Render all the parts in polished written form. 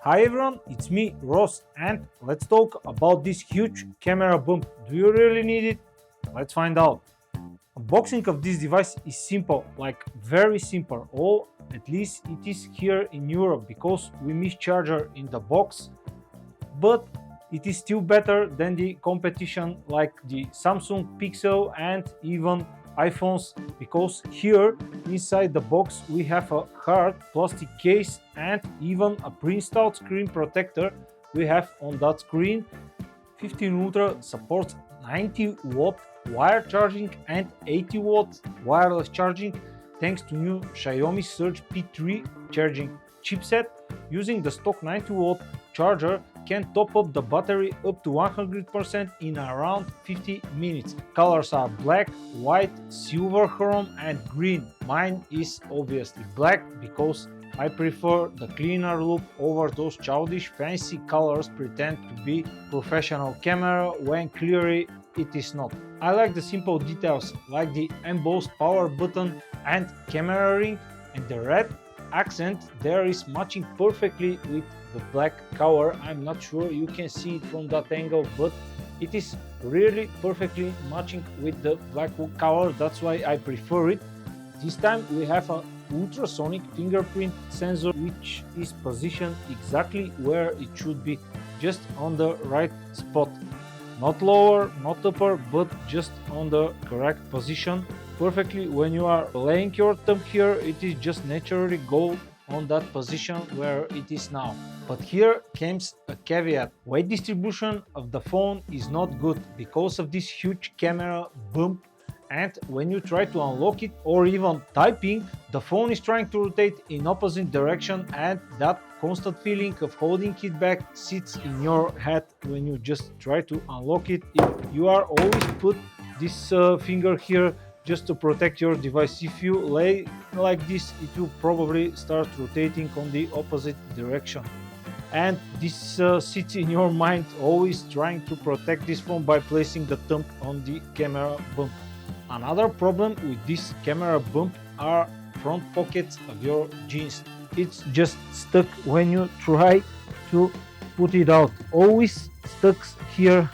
Hi everyone, it's me, Ross, and let's talk about this huge camera bump. Do you really need it? Let's find out. Unboxing of this device is simple, like very simple, or at least it is here in Europe because we miss charger in the box, but it is still better than the competition like the Samsung Pixel and even iPhones, because here inside the box we have a hard plastic case and even a pre-installed screen protector. We have on that screen 15 Ultra supports 90-watt wire charging and 80-watt wireless charging thanks to new Xiaomi Surge P3 charging chipset. Using the stock 90-watt charger can top up the battery up to 100% in around 50 minutes. Colors are black, white, silver chrome and green. Mine is obviously black because I prefer the cleaner look over those childish fancy colors pretend to be professional camera when clearly it is not. I like the simple details like the embossed power button and camera ring, and the red accent there is matching perfectly with the black cover. I'm not sure you can see it from that angle, but it is really perfectly matching with the black cover. That's why I prefer it. This time we have a ultrasonic fingerprint sensor which is positioned exactly where it should be, just on the right spot. Not lower, not upper, but just on the correct position. Perfectly when you are laying your thumb here, it is just naturally go on that position where it is now. But here comes a caveat. Weight distribution of the phone is not good because of this huge camera bump, and when you try to unlock it or even typing, the phone is trying to rotate in opposite direction, and that constant feeling of holding it back sits in your head when you just try to unlock it. If you are always put this finger here just to protect your device, if you lay like this, it will probably start rotating on the opposite direction, and this sits in your mind, always trying to protect this phone by placing the thumb on the camera bump. Another problem with this camera bump are front pockets of your jeans. It's just stuck when you try to put it out, always stuck here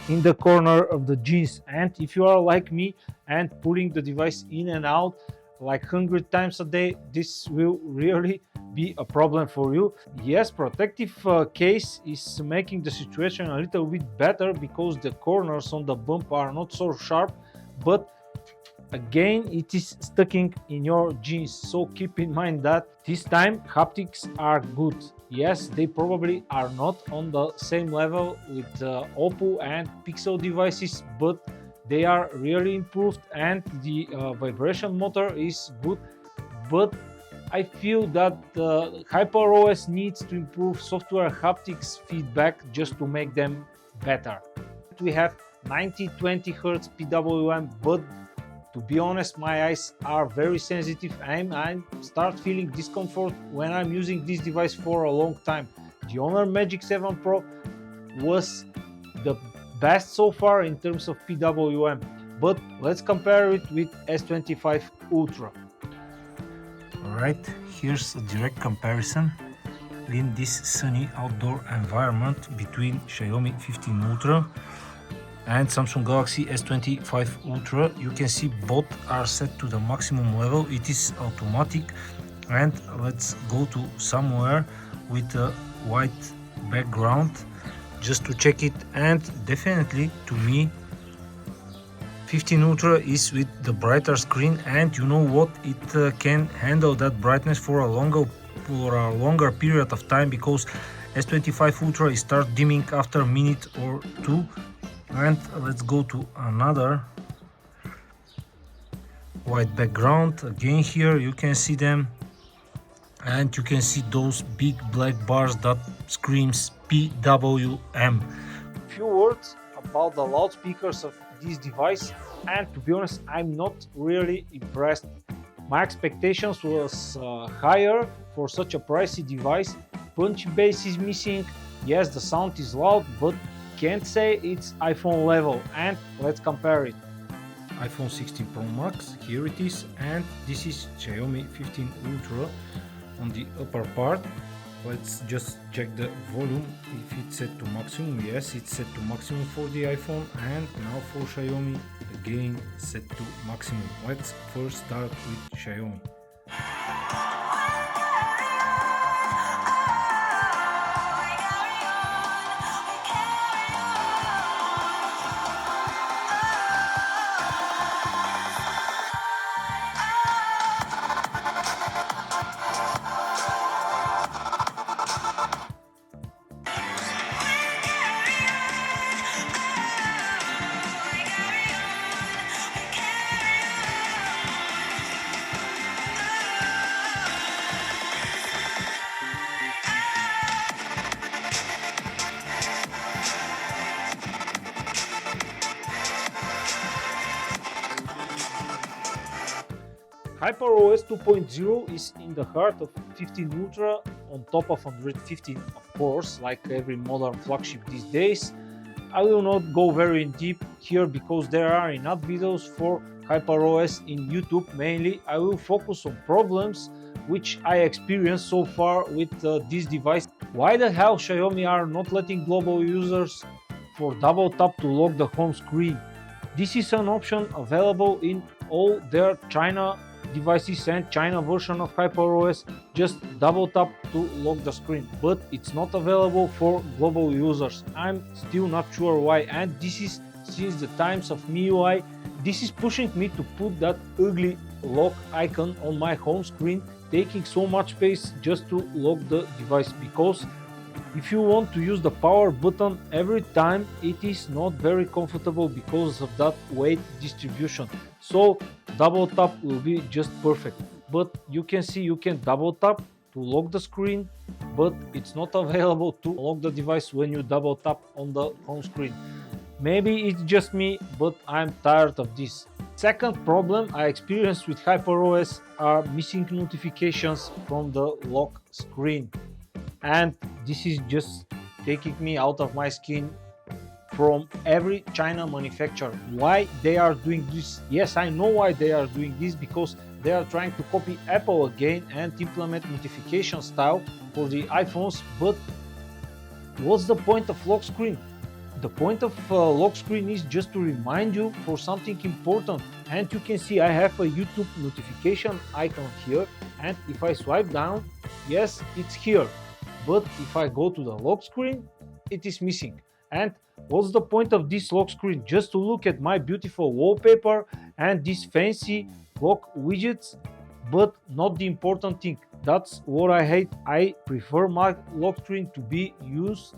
in the corner of the jeans. And if you are like me and pulling the device in and out like 100 times a day, this will really be a problem for you. Yes, protective case is making the situation a little bit better because the corners on the bump are not so sharp, but again it is sticking in your jeans, so keep in mind that this time haptics are good. Yes, they probably are not on the same level with Oppo and Pixel devices, but they are really improved, and the vibration motor is good. But I feel that HyperOS needs to improve software haptics feedback just to make them better. We have 90-20 Hz PWM, but to be honest, my eyes are very sensitive and I start feeling discomfort when I'm using this device for a long time. The Honor Magic 7 Pro was the best so far in terms of PWM, but let's compare it with S25 Ultra. Alright, here's a direct comparison in this sunny outdoor environment between Xiaomi 15 Ultra and Samsung Galaxy S25 Ultra. You can see both are set to the maximum level. It is automatic, and let's go to somewhere with a white background just to check it. And definitely to me 15 Ultra is with the brighter screen, and you know what, it can handle that brightness for a longer period of time, because S25 Ultra is start dimming after a minute or two. And let's go to another white background. Again, here you can see them, and you can see those big black bars that screams PWM. Few words about the loudspeakers of this device, and to be honest, I'm not really impressed. My expectations was higher for such a pricey device. Punchy bass is missing. Yes, the sound is loud, but can't say it's iPhone level. And let's compare it. iPhone 16 Pro Max, here it is, and this is Xiaomi 15 Ultra on the upper part. Let's just check the volume if it's set to maximum. Yes, it's set to maximum for the iPhone, and now for Xiaomi again set to maximum. Let's first start with Xiaomi. HyperOS 2.0 is in the heart of 15 Ultra on top of Android 15, of course, like every modern flagship these days. I will not go very in deep here because there are enough videos for HyperOS in YouTube. Mainly, I will focus on problems which I experienced so far with this device. Why the hell Xiaomi are not letting global users for double tap to lock the home screen? This is an option available in all their China devices and China version of HyperOS. Just double tap to lock the screen, but it's not available for global users. I'm still not sure why, and this is since the times of MIUI. This is pushing me to put that ugly lock icon on my home screen, taking so much space just to lock the device, because if you want to use the power button every time, it is not very comfortable because of that weight distribution. So double tap will be just perfect. But you can see you can double tap to lock the screen, but it's not available to lock the device when you double tap on the home screen. Maybe it's just me, but I'm tired of this. Second problem I experienced with HyperOS are missing notifications from the lock screen. And this is just taking me out of my skin from every China manufacturer. Why they are doing this? Yes, I know why they are doing this, because they are trying to copy Apple again and implement notification style for the iPhones. But what's the point of lock screen? The point of lock screen is just to remind you for something important. And you can see I have a YouTube notification icon here, and if I swipe down, yes, it's here. But if I go to the lock screen, it is missing. And what's the point of this lock screen? Just to look at my beautiful wallpaper and these fancy lock widgets, but not the important thing. That's what I hate. I prefer my lock screen to be used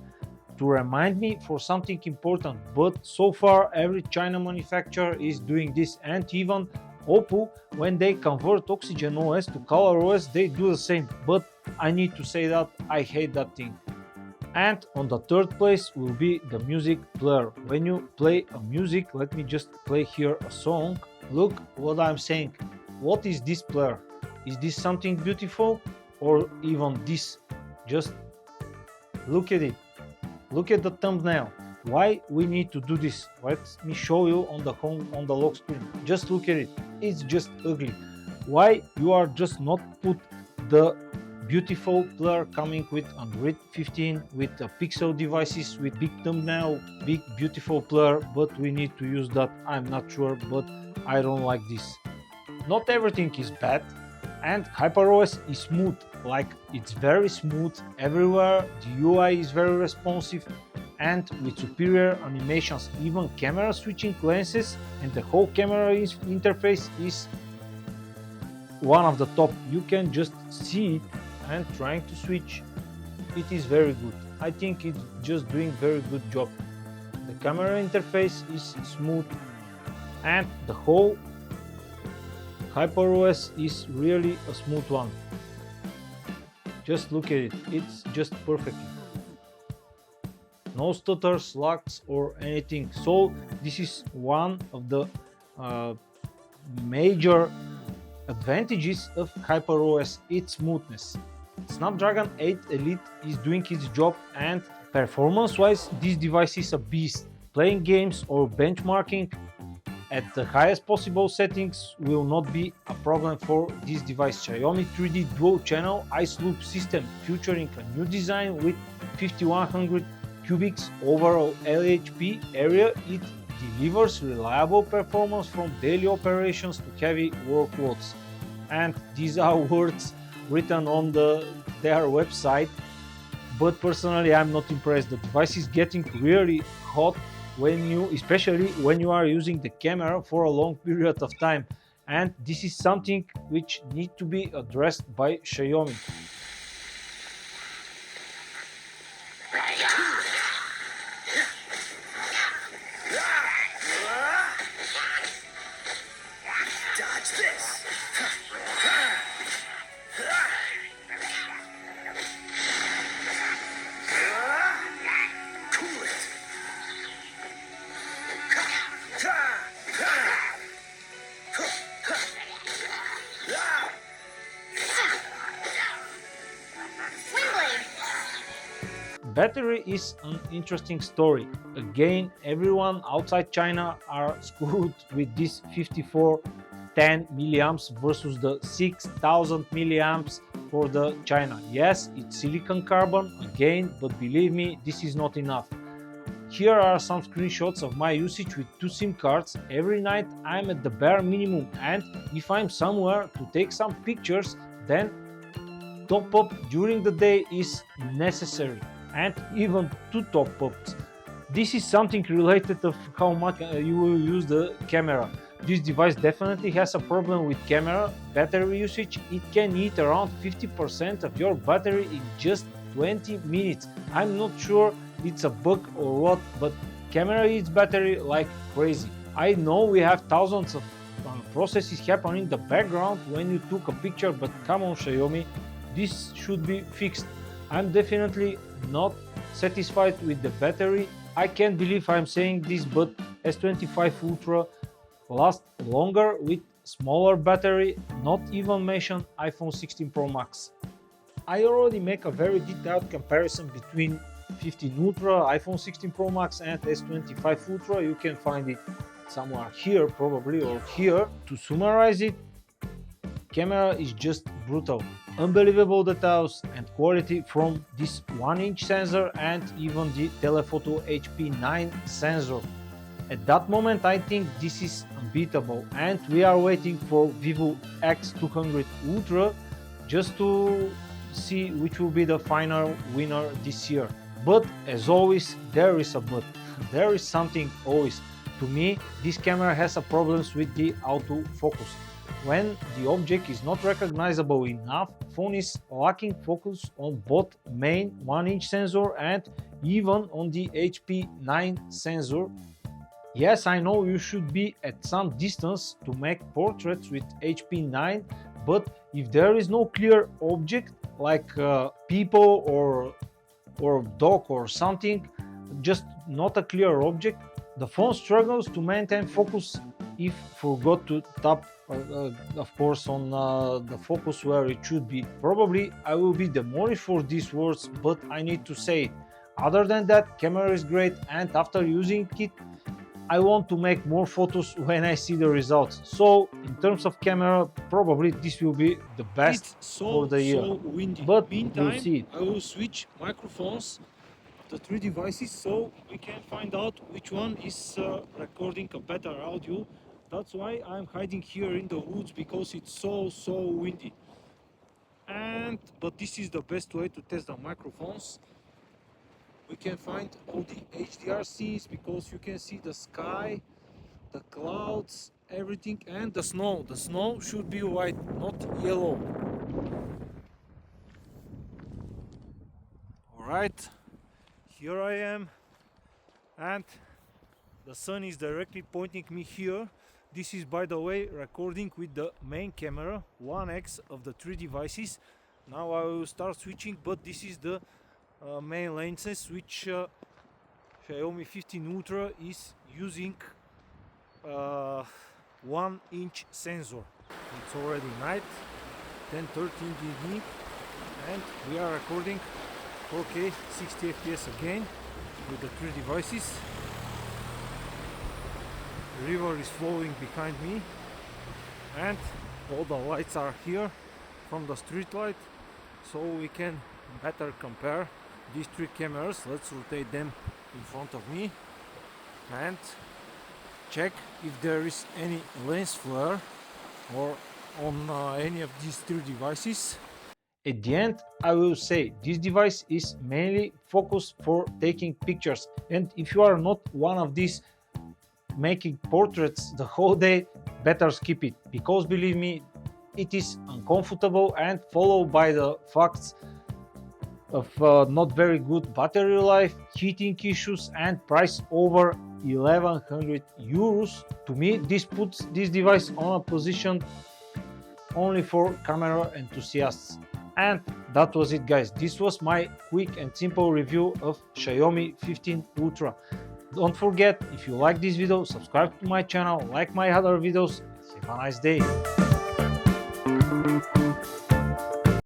to remind me for something important. But so far, every China manufacturer is doing this, and even Oppo, when they convert Oxygen OS to ColorOS, they do the same. But I need to say that I hate that thing. And on the third place will be the music player. When you play a music, let me just play here a song. Look what I'm saying. What is this player? Is this something beautiful, or even this? Just look at it. Look at the thumbnail. Why we need to do this? Let me show you on the lock screen. Just look at it. It's just ugly. Why you are just not put the beautiful player coming with Android 15 with Pixel devices with big thumbnail, big beautiful player, but we need to use that. I'm not sure, but I don't like this. Not everything is bad, and HyperOS is smooth. Like, it's very smooth everywhere. The UI is very responsive and with superior animations. Even camera switching lenses and the whole camera interface is one of the top. You can just see it and trying to switch. It is very good. I think it's just doing very good job. The camera interface is smooth and the whole HyperOS is really a smooth one. Just look at it, it's just perfect. No stutters, lags or anything. So this is one of the major advantages of HyperOS, its smoothness. Snapdragon 8 Elite is doing its job, and performance wise this device is a beast. Playing games or benchmarking, at the highest possible settings will not be a problem for this device. Xiaomi 3D dual channel ice loop system featuring a new design with 5100 cubics overall LHP area. It delivers reliable performance from daily operations to heavy workloads. And these are words written on their website, but personally I'm not impressed. The device is getting really hot especially when you are using the camera for a long period of time, and this is something which needs to be addressed by Xiaomi. Dodge this. Cool it. Battery is an interesting story. Again, everyone outside China are screwed with this 5410 milliamps versus the 6000 milliamps for the China. Yes, it's silicon carbon again, but believe me, this is not enough. Here are some screenshots of my usage with 2 SIM cards. Every night I'm at the bare minimum, and if I'm somewhere to take some pictures, then top up during the day is necessary, and even 2 top ups. This is something related to how much you will use the camera. This device definitely has a problem with camera battery usage. It can eat around 50% of your battery in just 20 minutes. I'm not sure it's a bug or what, but camera eats battery like crazy. I know we have thousands of processes happening in the background when you took a picture, but come on Xiaomi, this should be fixed. I'm definitely not satisfied with the battery. I can't believe I'm saying this, but S25 Ultra lasts longer with smaller battery, not even mention iPhone 16 Pro Max. I already make a very detailed comparison between 15 Ultra, iPhone 16 Pro Max and S25 Ultra. You can find it somewhere here probably, or here. To summarize it, camera is just brutal. Unbelievable details and quality from this 1-inch sensor and even the telephoto HP9 sensor. At that moment I think this is unbeatable, and we are waiting for Vivo X200 Ultra just to see which will be the final winner this year. But as always, there is a but. There is something always. To me, this camera has a problems with the autofocus. When the object is not recognizable enough, phone is lacking focus on both main 1-inch sensor and even on the HP9 sensor. Yes, I know you should be at some distance to make portraits with HP9, but if there is no clear object like people or dog or something, just not a clear object, the phone struggles to maintain focus if forgot to tap of course on the focus where it should be. Probably I will be demolished for these words, but I need to say it. Other than that, camera is great, and after using it I want to make more photos when I see the results. So in terms of camera, probably this will be the best for the year. So windy. But Meantime, we'll see it. I will switch microphones, the 3 devices, so we can find out which one is recording a better audio. That's why I'm hiding here in the woods, because it's so windy. But this is the best way to test the microphones. We can find all the HDR scenes, because you can see the sky, the clouds, everything, and the snow. The snow should be white, not yellow. Alright, here I am, and the sun is directly pointing me here. This is, by the way, recording with the main camera 1x of the 3 devices. Now I will start switching, but this is the main lenses which Xiaomi 15 Ultra is using 1-inch sensor. It's already night, 10:13 in the evening, and we are recording 4K 60 FPS again with the 3 devices. river is flowing behind me, and all the lights are here from the street light, so we can better compare these three cameras. Let's rotate them in front of me and check if there is any lens flare or on any of these three devices. At the end, I will say this device is mainly focused for taking pictures, and if you are not one of these making portraits the whole day, better skip it, because believe me, it is uncomfortable and followed by the facts of not very good battery life, heating issues, and price over 1100 euros. To me, this puts this device on a position only for camera enthusiasts. And that was it, guys. This was my quick and simple review of Xiaomi 15 Ultra. Don't forget, if you like this video, subscribe to my channel, like my other videos. Have a nice day.